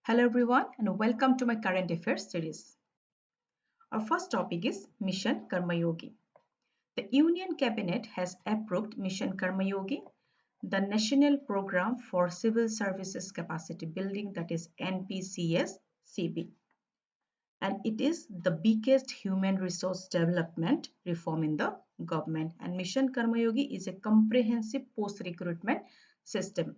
Hello everyone and welcome to my current affairs series. Our first topic is Mission Karma Yogi. The Union Cabinet has approved Mission Karma Yogi, the National Program for Civil Services Capacity Building, that is NPCS CB. And it is the biggest human resource development reform in the government. And Mission Karma Yogi is a comprehensive post-recruitment system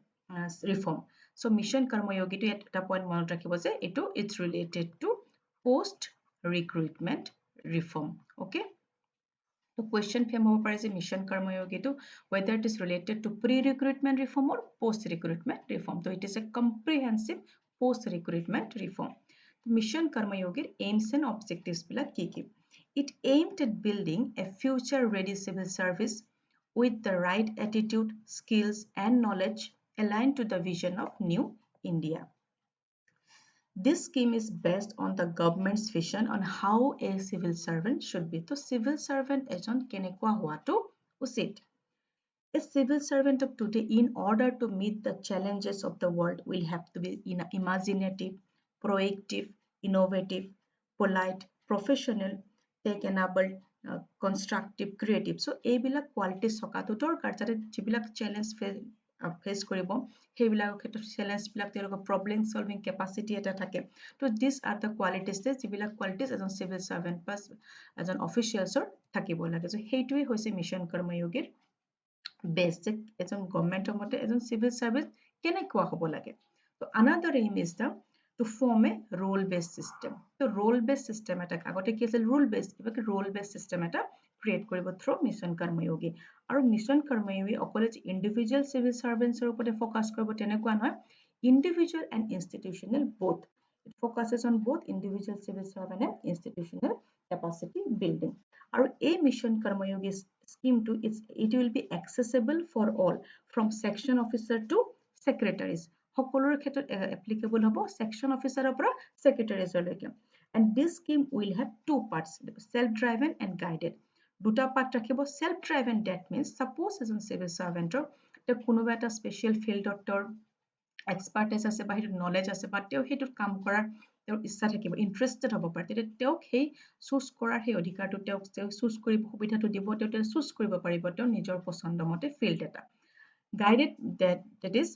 reform. So Mission Karma Yogi to eta point monot rakhibo je eto it's related to post recruitment reform. Okay. So question frame hobo pare je Mission Karma Yogi to whether it is related to pre-recruitment reform or post-recruitment reform. So it is a comprehensive post-recruitment reform. Mission Karma Yogi's aims and objectives bila ki. It aimed at building a future-ready civil service with the right attitude, skills, and knowledge aligned to the vision of New India. This scheme is based on the government's vision on how a civil servant should be. So, civil servant ejon kenekwa hoato usit. A civil servant of today, in order to meet the challenges of the world, will have to be imaginative, proactive, innovative, polite, professional, tech-enabled, constructive, creative. So, এইবিলাক quality সকাটো দৰকাৰ যাতে যিবিলাক challenge face কৰিব সেইবিলাকৰ ক্ষেত্ৰত challenge বিলাক তেওঁলোকৰ problem solving capacity এটা থাকে তো these are the qualities যিবিলাক qualities এজন civil servant বা এজন officialsৰ থাকিব লাগে so সেইটোৱে হৈছে মিছন কৰ্মযোগীৰ basic এজন গভৰ্ণমেন্টৰ মতে এজন civil service কেনেকুৱা হ'ব লাগে so another aim is to form a role based system so role based system এটা আগতে কি আছিল rule based এবাৰ role based system এটা create কৰিব through mission কৰ্মযোগী আৰু mission কৰ্মযোগী অকলে individual civil servants ৰ ওপৰতে focus কৰিব তেনেকুৱা নহয় individual and institutional both it focuses on both individual civil servant and institutional capacity building আৰু এই mission কৰ্মযোগী scheme to it will be accessible for all from section officer to secretaries সকলোৰ ক্ষেত্ৰত applicable হ'ব section officer পৰা secretaries লৈকে and this scheme will have two parts self driven and guided দুটা part ৰাখিব self driven that means suppose এজন civil servant তে কোনোবা এটা special field ৰ expertise আছে বা হেতু knowledge আছে বা তেও হেতু কাম কৰাৰ তেওঁৰ ইচ্ছা থাকিব ইন্টাৰেষ্টেড হ'ব পাৰে তেতিয়া তেওঁক সেই চুজ কৰাৰ সেই অধিকাৰটো তেওঁক চুজ কৰিব সুবিধাটো দিব তেওঁ চুজ কৰিব পাৰিব তেওঁ নিজৰ পছন্দ মতে ফিল্ড এটা guided that is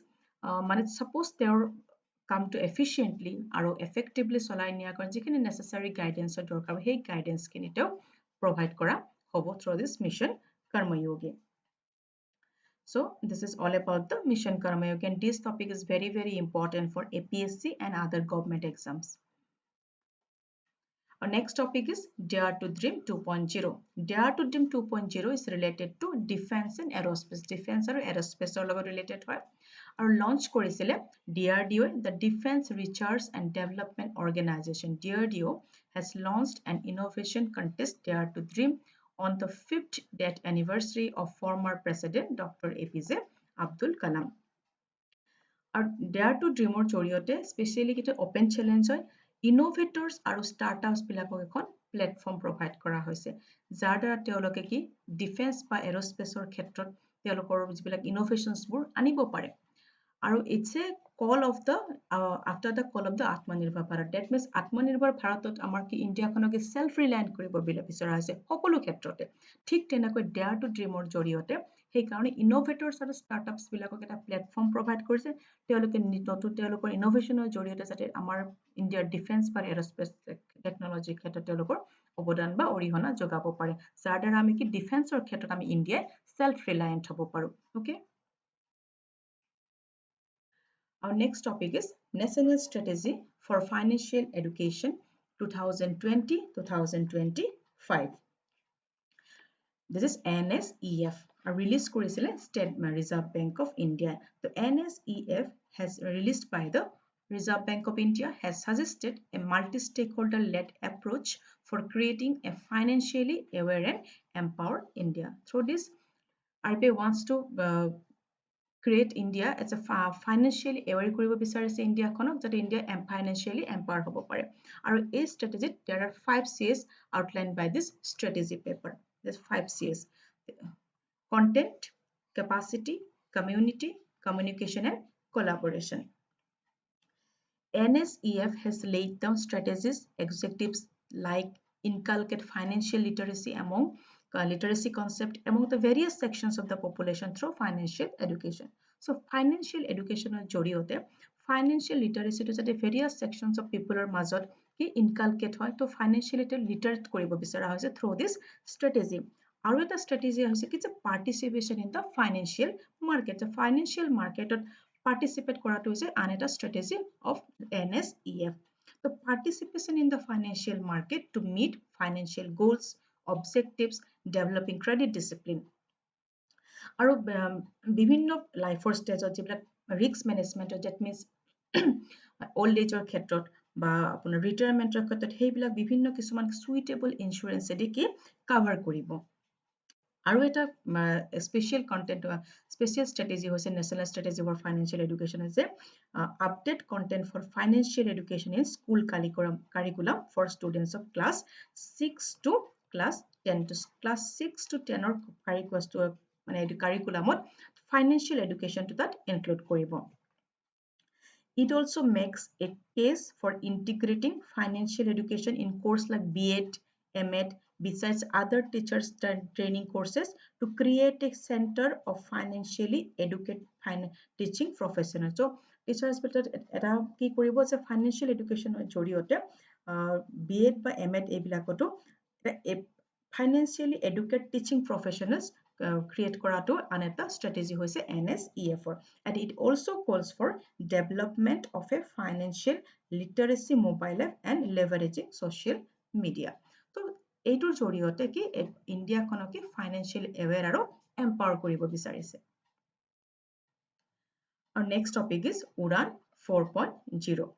মানে suppose তেওঁৰ কামটো efficiently আৰু effectively চলাই নিয়াৰ কাৰণে যিখিনি necessary guidance দৰকাৰ সেই guidance খিনি তেওঁ provide কৰা হ'ব through this mission karma yogi so this is all about the mission karma yogi and this topic is very important for APSC and other government exams our next topic is Dare to Dream 2.0 Dare to Dream 2.0 is related to defense and aerospace defense আৰু aerospace লগত related হয় আৰু launch কৰিছিলে DRDO the Defense Research and Development Organization DRDO has launched an innovation contest Dare to Dream on the 5th death anniversary of former President Dr. APJ Abdul Kalam আৰু Dare to Dream ৰ জৰিয়তে specially কিটা open challenge হয় innovators আৰু startups বিলাকক এখন platform provide কৰা হৈছে যাৰ দ্বাৰা তেওঁলোকে কি ডিফেন্স বা এৰোস্পেচৰ ক্ষেত্ৰত তেওঁলোকৰ যিবিলাক ইনোভেশনছ বোৰ আনিব পাৰে আৰু it's a call of the after the call of the আত্মনিৰ্ভৰ ভাৰত that means আত্মনিৰ্ভৰ ভাৰতত আমাৰ কি ইণ্ডিয়াখনক self reliant কৰিব বিচৰা হৈছে সকলো ক্ষেত্ৰতে ঠিক তেনেকৈ Dare to Dream ৰ জৰিয়তে সেই কাৰণে innovators আৰু startups বিলাকক এটা প্লেটফৰ্ম প্ৰভাইড কৰিছে তেওঁলোকে তেওঁলোকৰ ইনোভেশনৰ জৰিয়তে যাতে আমাৰ ইণ্ডিয়াৰ ডিফেন্স বা এৰোস্পেচ টেকনলজি ক্ষেত্ৰত তেওঁলোকৰ অৱদান বা অৰিহণা যোগাব পাৰে যাৰ দ্বাৰা আমি কি ডিফেন্সৰ ক্ষেত্ৰত আমি ইণ্ডিয়াই self reliant হ'ব পাৰো okay Our next topic is National Strategy for Financial Education 2020-2025. This is NSEF. Release কৰিছিলে State Reserve Bank of India. The NSEF has released by the Reserve Bank of India has suggested a multi-stakeholder-led approach for creating a financially aware and empowered India. Through this, RBI wants to create India as a financially aware কৰিব বিচাৰিছে ইণ্ডিয়াখনক যাতে India financially empowered হ'ব পাৰে আৰু এই strategy there are 5 C's outlined by this strategy paper there's 5 C's content capacity community communication and collaboration NSEF has laid down strategies executives like inculcate financial literacy among literacy concept among the various sections of the population through financial education. So financial education joriote financial literacy to the various sections of people or mazot ki inculcate hoy to financially literate koribo bisara hoise through this strategy. Aru eta strategy hoise ki participation in the financial market. The financial market participate কৰাটো হৈছে আন এটা strategy of NSEF. The participation in the financial market to meet financial goals, objectives, developing credit discipline. আৰু বিভিন্ন লাইফৰ ষ্টেজত যিবিলাক risk management that means old ageৰ ক্ষেত্ৰত বা আপোনাৰ ৰিটায়াৰমেণ্টৰ ক্ষেত্ৰত সেইবিলাক বিভিন্ন কিছুমান সুইটেবল ইনসুৰেন্স এদি কি কভাৰ কৰিব আৰু এটা স্পেশাল কন্টেন্ট স্পেশাল স্ট্ৰ্যাটেজি হৈছে national strategy for financial education হৈছে update content for financial education in school curriculum for students of class 6 to class 10 to class 6 to 10 or মানে কাৰিকুলামত financial education to that include কৰিব It also makes a case for integrating financial education in course like B.Ed, M.Ed, besides other teachers training courses to create a center of financially educated teaching professionals. So, teachers এটা কি কৰিব যে financial education জৰিয়তে B.Ed বা M.Ed এইবিলাকতো financially educated teaching professionals create কৰাটো আন এটা strategy হৈছে NSEF and it also calls for development of a financial literacy mobile app and leveraging social media. তো এইটোৰ জৰিয়তে কি ইণ্ডিয়াখনক financial aware আৰু empower কৰিব বিচাৰিছে আৰু next topic is Udan 4.0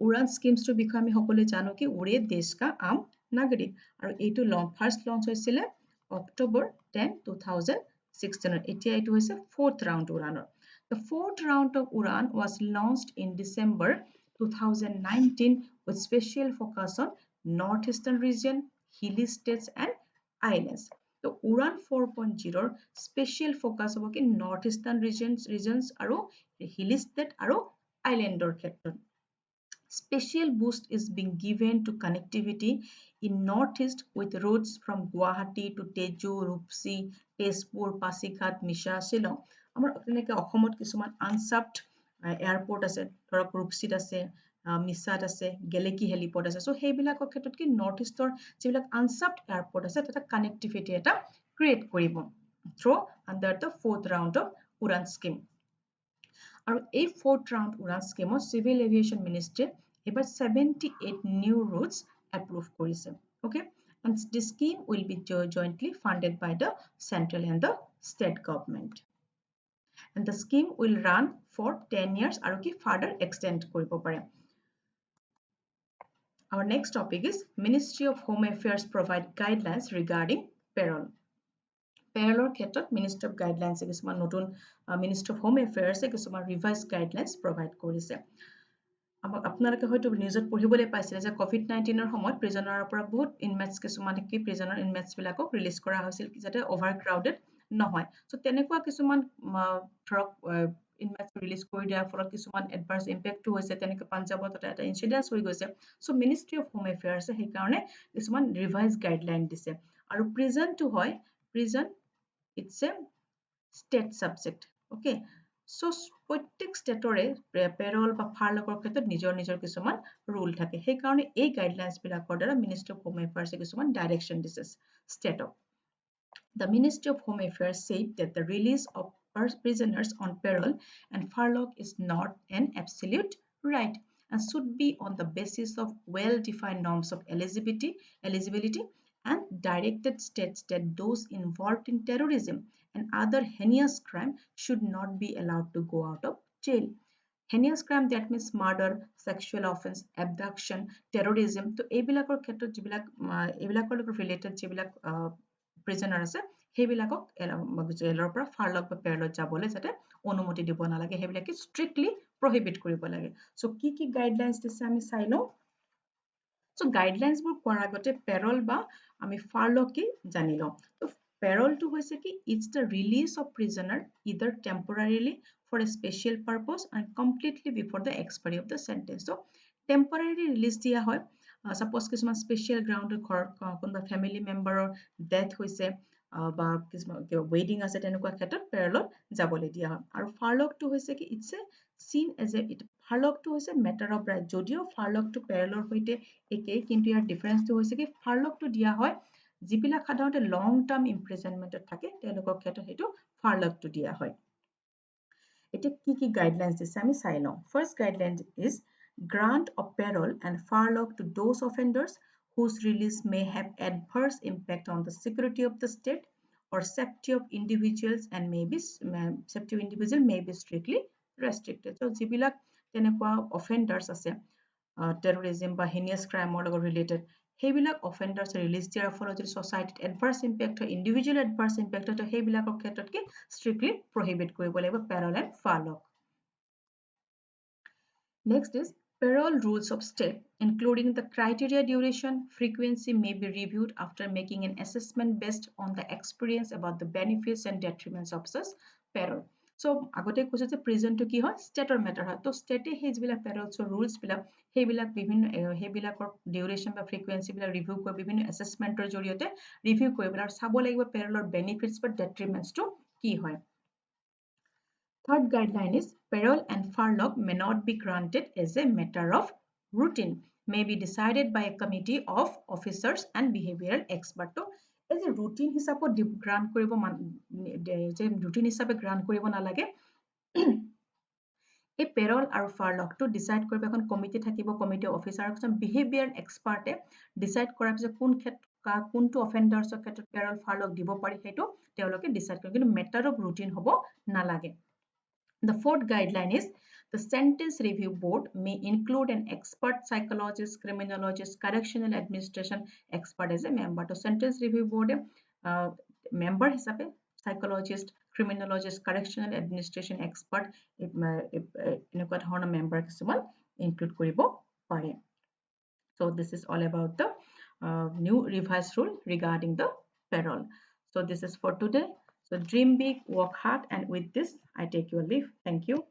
Udan schemes to বিষয়ে আমি সকলোৱে জানো কি উড়ে দেশ কা আম নাগৰিক আৰু এইটো ফাৰ্স্ট লঞ্চ হৈছিলে October 10, 2016. এতিয়া এইটো হৈছে fourth round Udanor. The fourth round of Udan was launched in December 2019 with special focus on northeastern region, hilly states and islands. The Udan 4.0 special focus হ'ব কি northeastern regions আৰু hilly state আৰু islandৰ ক্ষেত্ৰত. Special boost is being given to connectivity in northeast with roads from Guwahati to Teju, Rupsi, Tezpur, Pasighat, Misha, Shillong. আমাৰ তেনেকৈ অসমত কিছুমান আনচাৰ্ভড airport আছে ধৰক ৰূপসীত আছে মিছাত আছে গেলেকি হেলিপৰ্ট আছে সো সেইবিলাকৰ ক্ষেত্ৰত কি নৰ্থ ইষ্টৰ যিবিলাক আনচাৰ্ভড এয়াৰপৰ্ট আছে তাতে কানেক্টিভিটি এটা ক্ৰিয়েট কৰিব through under the fourth round of Udan scheme আৰু এই fourth round Udan scheme civil aviation ministry এবাৰ 78 new routes approve কৰিছে okay and this scheme will be jointly funded by the central and the state government and the scheme will run for 10 years আৰু কি further extend কৰিব পাৰে Our next topic is Ministry of Home Affairs provide guidelines regarding payroll Payroll ক্ষেত্ৰত Ministry of Guidelines কিছুমান নতুন Ministry of Home Affairs কিছুমান revised guidelines provide কৰিছে আপোনালোকে হয়তো নিউজত পঢ়িবলৈ পাইছিলে যে COVID-19 ৰ সময়ত প্ৰিজনাৰৰ পৰা বহুত ইনমেটস কিছুমান কি প্ৰিজনাৰ ইনমেটস বিলাকক ৰিলিজ কৰা হৈছিল যাতে অভাৰক্ৰাউডেড নহয় সো তেনেকুৱা কিছুমান ধৰক ইনমেটস ৰিলিজ কৰি দিয়াৰ ফলত কিছুমান এডভাৰ্স ইম্পেক্টটো হৈছে তেনেকৈ পাঞ্জাবত এটা ইনসিডেন্স হৈ গৈছে so Ministry of Home Affairs সেই কাৰণে কিছুমান ৰিভাইজ গাইডলাইন দিছে আৰু প্ৰিজনটো হয় prison It's a state subject. Okay. So, প্ৰত্যেক ষ্টেটৰে পেৰল বা ফাৰলকৰ ক্ষেত্ৰত নিজৰ কিছুমান ৰুল থাকে সেই কাৰণে এই গাইডলাইনছ বিলাকৰ দ্বাৰা Ministry of Home Affairs কিছুমান ডাইৰেকশন দিছে ষ্টেটক The Ministry of Home Affairs said that the release of prisoners on parole and furlough is not an absolute right and should be on the basis of well-defined norms of eligibility and directed states that those involved in terrorism and other heinous crime should not be allowed to go out of jail. Heinous crime that means murder, sexual offense, abduction, terrorism. তো এইবিলাকৰ ক্ষেত্ৰত যিবিলাক এইবিলাকৰ লগত related যিবিলাক prisoner আছে সেইবিলাকক জেলৰ পৰা ফাৰলক বা পেৰলত যাবলৈ যাতে অনুমতি দিব নালাগে সেইবিলাকে strictly prohibit কৰিব লাগে সো কি গাইডলাইনছ দিছে আমি চাই লওঁ So guidelines বোৰ কোৱাৰ আগতে পেৰল বা আমি ফাৰলক কি জানি লওঁ Parole to hoise ki it's the release of prisoner either temporarily for a special purpose and completely before the expiry of the sentence. So temporary release dia hoy. Suppose কিছুমান special ground ঘৰত কোনোবা family member death হৈছে বা কিছুমান wedding আছে তেনেকুৱা ক্ষেত্ৰত parole যাবলৈ দিয়া হয় আৰু furlough to হৈছে কি it's a seen as a furlough to হৈছে matter of right যদিও furlough to parole সৈতে একেই কিন্তু ইয়াৰ difference to হৈছে কি furlough to দিয়া হয় যিবিলাক সাধাৰণতে লং টাৰ্ম ইমপ্ৰিজনমেণ্টত থাকে তেওঁলোকৰ ক্ষেত্ৰত সেইটো ফাৰলগটো দিয়া হয় এতিয়া কি কি গাইডলাইনছ দিছে আমি চাই লওঁ first guideline is grant of parole and furlough to those offenders whose release may have adverse impact on the security of the state or safety of individuals and may be strictly restricted so যিবিলাক তেনেকুৱা অফেণ্ডাৰ্ছ আছে terrorism বা heinous crime লগত related সেইবিলাক অফেণ্ডাৰ্ছ release দিয়াৰ ফলত যদি ছ'চাইটিত এডভাৰ্ছ ইম্পেক্ট হয় ইণ্ডিভিজুৱেল এডভাৰ্ছ ইম্পেক্ট হয় সেইবিলাকৰ ক্ষেত্ৰত কি ষ্ট্ৰিক্টলি প্ৰহিবিট কৰিব লাগিব parole and furlough Next is parole rules of state, including the criteria duration, frequency may be reviewed after making an assessment based on the experience about the benefits and detriments of such parole. So, আগতে কৈছো যে প্ৰিজনটো কি হয় ষ্টেটৰ matter হয় তো ষ্টেটে সেইবিলাক পেৰলছৰ rules বিলাক সেইবিলাক বিভিন্ন সেইবিলাকৰ ডিউৰেশ্যন বা ফ্ৰিকুৱেঞ্চি বিলাক ৰিভিউ কৰি বিভিন্ন এছেছমেণ্টৰ জৰিয়তে ৰিভিউ কৰিব আৰু চাব লাগিব পেৰলৰ বেনিফিটছ বা ডেট্ৰিমেণ্টছটো কি হয় Third guideline is parole and furlough may not be granted as a matter of routine, may be decided by a committee of officers and behavioral experts. As a routine হিচাপত grant কৰিব যে routine হিচাপে grant কৰিব নালাগে এই parole আৰু ফাৰলগটো decide কৰিব এখন কমিটি থাকিব কমিটি অফিচাৰ কিছুমান বিহেভিয়াৰ এক্সপাৰ্টে ডিচাইড কৰাৰ পিছত কোন ক্ষেত্ৰত কোনটো অফেণ্ডাৰ্ছৰ ক্ষেত্ৰত পেৰল ফাৰলগ দিব পাৰি সেইটো তেওঁলোকে ডিচাইড কৰে কিন্তু মেটাৰ অফ ৰুটিন হ'ব নালাগে The fourth guideline is the Sentence Review Board may include an expert psychologist, criminologist, correctional administration expert as a member. So Sentence Review Board member হিচাপে psychologist, criminologist, correctional administration expert এনেকুৱা ধৰণৰ member কিছুমান include কৰিব পাৰে. So this is all about the new revised rule regarding the parole. So this is for today. So dream big, work hard, and with this, I take your leave. Thank you.